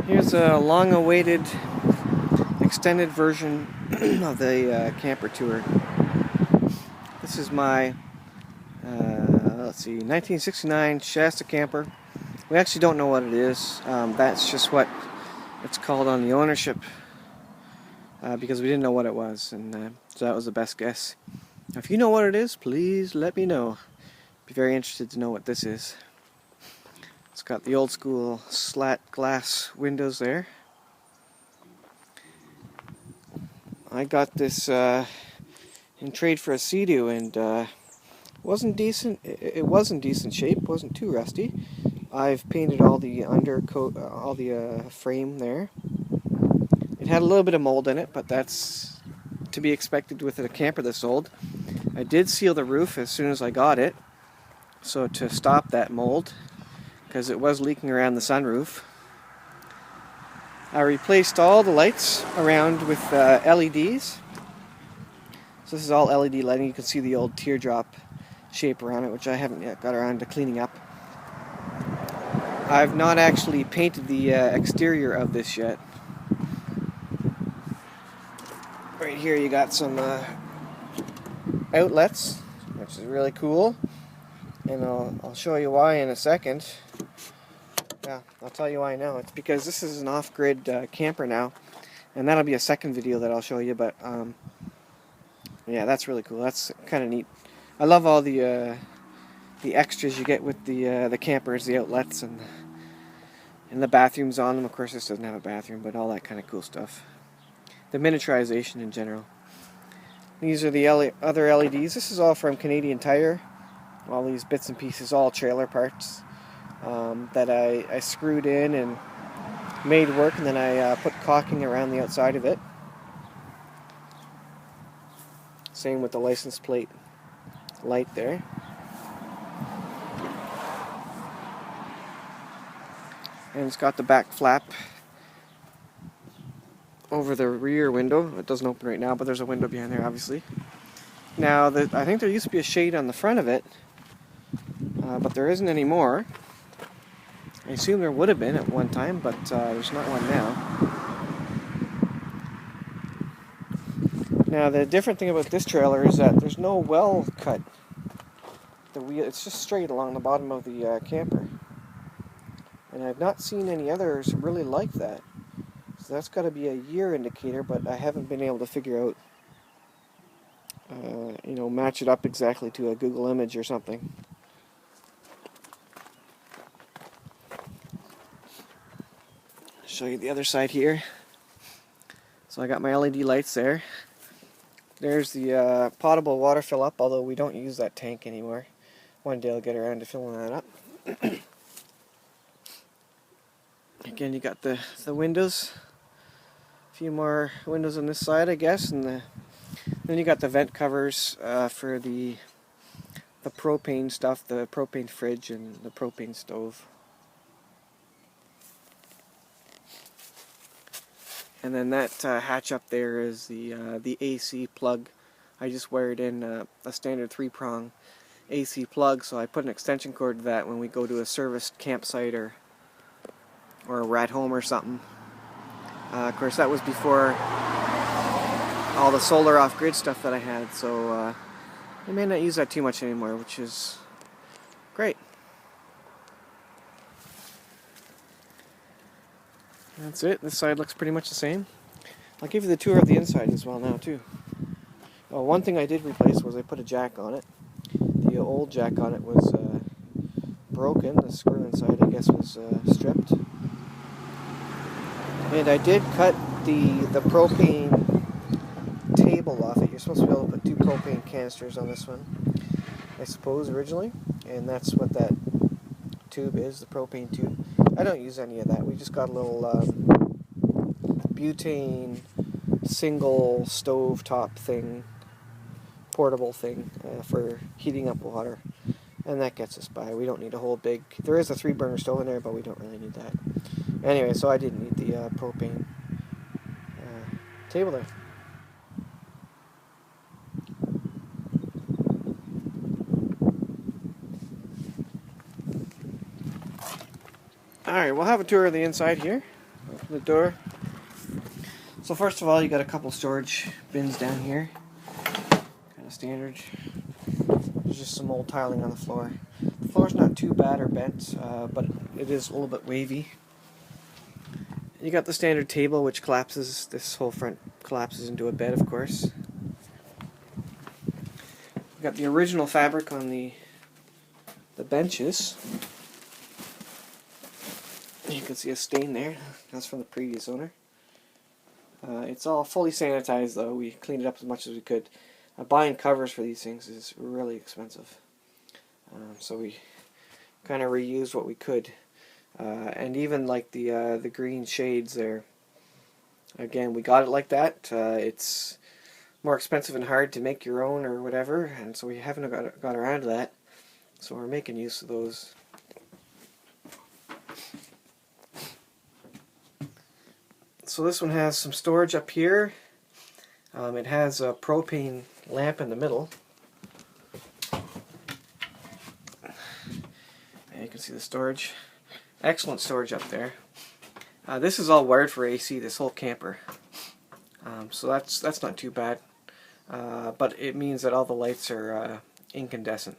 Here's a long-awaited extended version of the camper tour. This is my, let's see, 1969 Shasta camper. We actually don't know what it is. That's just what it's called on the ownership because we didn't know what it was, and so that was the best guess. If you know what it is, please let me know. Be very interested to know what this is. It's got the old school slat glass windows there. I got this in trade for a Sea-Doo, and wasn't decent. It was in decent shape. Wasn't too rusty. I've painted all the undercoat, all the frame there. It had a little bit of mold in it, but that's to be expected with a camper this old. I did seal the roof as soon as I got it, so to stop that mold, because it was leaking around the sunroof. I replaced all the lights around with LEDs. So this is all LED lighting. You can see the old teardrop shape around it, which I haven't yet got around to cleaning up. I've not actually painted the exterior of this yet. Right here you got some outlets, which is really cool. And I'll show you why in a second. Yeah, I'll tell you why now. It's because this is an off-grid camper now, and that'll be a second video that I'll show you. But yeah, that's really cool. That's kind of neat. I love all the extras you get with the campers, the outlets, and the bathrooms on them. Of course, this doesn't have a bathroom, but all that kind of cool stuff. The miniaturization in general. These are the other LEDs. This is all from Canadian Tire. All these bits and pieces, all trailer parts that I screwed in and made work, and then I put caulking around the outside of it. Same with the license plate light there. And it's got the back flap over the rear window. It doesn't open right now, but there's a window behind there, obviously. Now, I think there used to be a shade on the front of it, but there isn't anymore. I assume there would have been at one time, but there's not one now. Now, the different thing about this trailer is that there's no well cut. The wheel, it's just straight along the bottom of the camper. And I've not seen any others really like that. So that's got to be a year indicator, but I haven't been able to figure out, match it up exactly to a Google image or something. Show you the other side here. So I got my LED lights there. There's the potable water fill up, although we don't use that tank anymore. One day I'll get around to filling that up. Again, you got the windows. A few more windows on this side, I guess, and then you got the vent covers for the propane stuff, the propane fridge and the propane stove. And then that hatch up there is the AC plug. I just wired in a standard 3-prong AC plug, so I put an extension cord to that when we go to a serviced campsite or we're at home or something. Of course, that was before all the solar off-grid stuff that I had, so I may not use that too much anymore, which is great. That's it. This side looks pretty much the same. I'll give you the tour of the inside as well now, too. Oh, one thing I did replace was I put a jack on it. The old jack on it was broken. The screw inside, I guess, was stripped. And I did cut the propane table off it. You're supposed to be able to put 2 propane canisters on this one, I suppose, originally. And that's what that tube is, the propane tube. I don't use any of that. We just got a little butane single stove top thing, portable thing for heating up water. And that gets us by. We don't need a whole big... There is a 3-burner stove in there, but we don't really need that. Anyway, so I didn't need the propane table there. Alright, we'll have a tour of the inside here. Open the door. So first of all, you got a couple storage bins down here. Kind of standard. There's just some old tiling on the floor. The floor's not too bad or bent, but it is a little bit wavy. You got the standard table, which collapses. This whole front collapses into a bed, of course. You got the original fabric on the benches. You can see a stain there. That's from the previous owner. It's all fully sanitized, though. We cleaned it up as much as we could. Buying covers for these things is really expensive. So we kind of reused what we could. And even like the green shades there. Again, we got it like that. It's more expensive and hard to make your own or whatever, and so we haven't got around to that. So we're making use of those. So this one has some storage up here. It has a propane lamp in the middle. And you can see the storage. Excellent storage up there. This is all wired for AC, this whole camper. So that's not too bad. But it means that all the lights are incandescent.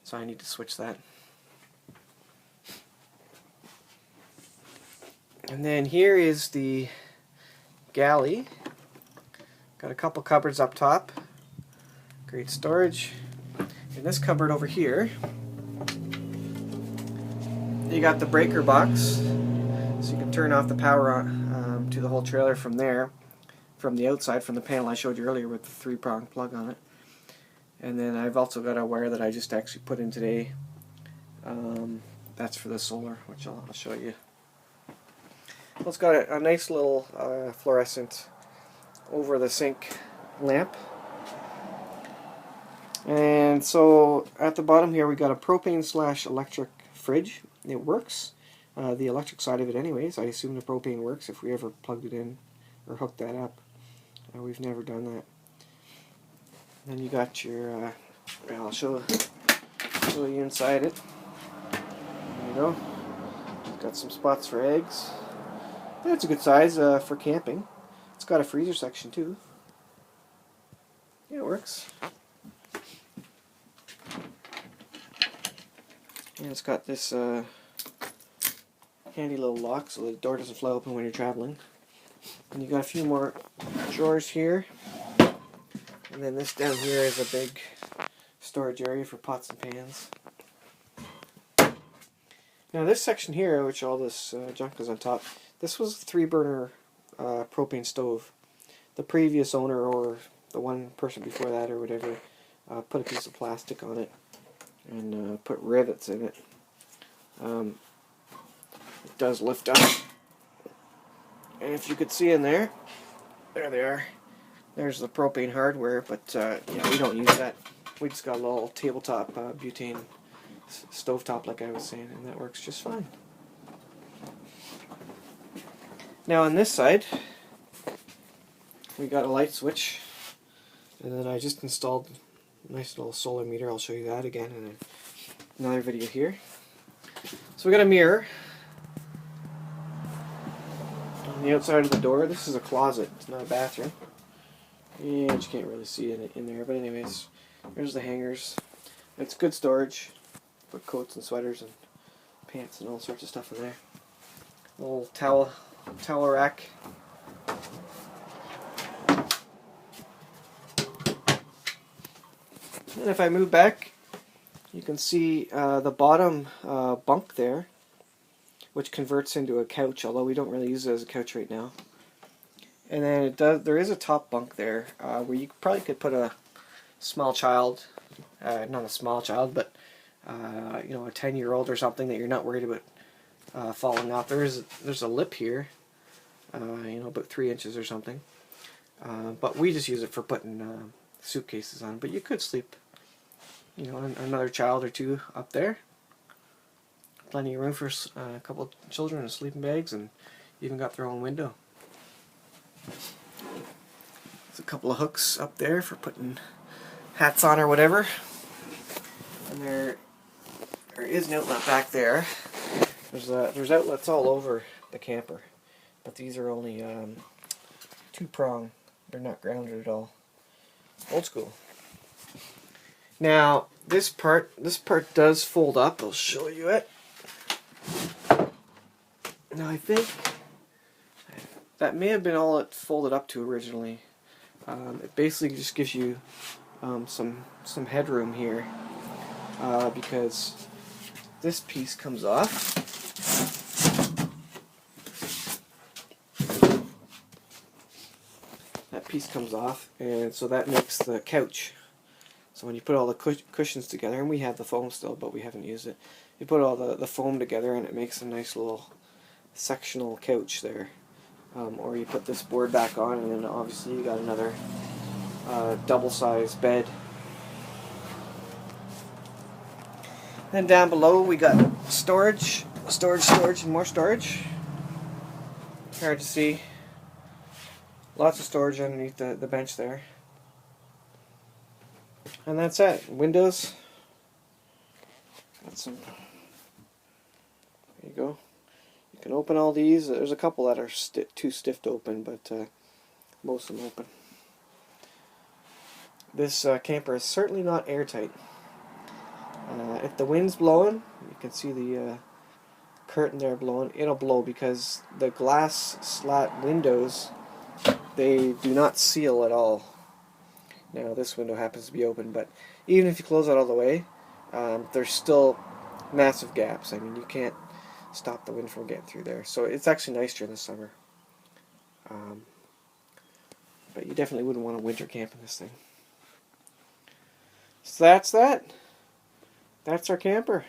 So I need to switch that. And then here is the galley. Got a couple cupboards up top. Great storage. In this cupboard over here, you got the breaker box. So you can turn off the power on, to the whole trailer from there. From the outside, from the panel I showed you earlier with the 3-prong plug on it. And then I've also got a wire that I just actually put in today. That's for the solar, which I'll show you. Well, it's got a nice little fluorescent over the sink lamp. And so at the bottom here we got a propane / electric fridge. It works. The electric side of it anyways. I assume the propane works if we ever plugged it in or hooked that up. We've never done that. Then you got your, I'll show you inside it. There you go. Got some spots for eggs. That's a good size for camping. It's got a freezer section too. Yeah, it works. And it's got this handy little lock so the door doesn't fly open when you're traveling. And you got a few more drawers here. And then this down here is a big storage area for pots and pans. Now this section here, which all this junk is on top, this was a 3-burner propane stove. The previous owner, or the one person before that or whatever, put a piece of plastic on it and put rivets in it. It does lift up. And if you could see in there, there they are. There's the propane hardware, but yeah, we don't use that. We just got a little tabletop butane stovetop, like I was saying, and that works just fine. Now on this side, we got a light switch, and then I just installed a nice little solar meter. I'll show you that again in another video here. So we got a mirror on the outside of the door. This is a closet, it's not a bathroom. Yeah, you can't really see it in there, but anyways, there's the hangers. It's good storage. Put coats and sweaters and pants and all sorts of stuff in there. Little towel rack. And if I move back, you can see the bottom bunk there, which converts into a couch, although we don't really use it as a couch right now. And then there is a top bunk there where you probably could put a small child, not a small child, but you know, a 10-year-old or something that you're not worried about falling off. There's a lip here, you know, about 3 inches or something. But we just use it for putting suitcases on. But you could sleep, you know, another child or two up there. Plenty of room for a couple of children and sleeping bags, and even got their own window. There's a couple of hooks up there for putting hats on or whatever. And there is an outlet back there. There's outlets all over the camper. but these are only 2-prong. They're not grounded at all. Old school. Now this part does fold up. I'll show you it. Now I think that may have been all it folded up to originally. It basically just gives you some headroom here, because this piece comes off. That piece comes off, and so that makes the couch. So when you put all the cushions together, and we have the foam still, but we haven't used it. You put all the foam together, and it makes a nice little sectional couch there. Or you put this board back on, and then obviously you got another double-sized bed. Then down below we got storage, and more storage. Hard to see. Lots of storage underneath the bench there. And that's it. Windows. Got some. There you go. You can open all these. There's a couple that are too stiff to open, but most of them open. This camper is certainly not airtight. If the wind's blowing, you can see the curtain there blowing. It'll blow because the glass slat windows, they do not seal at all. Now this window happens to be open, but even if you close it all the way, there's still massive gaps. I mean, you can't stop the wind from getting through there. So it's actually nice during the summer. But you definitely wouldn't want to winter camp in this thing. So that's that. That's our camper.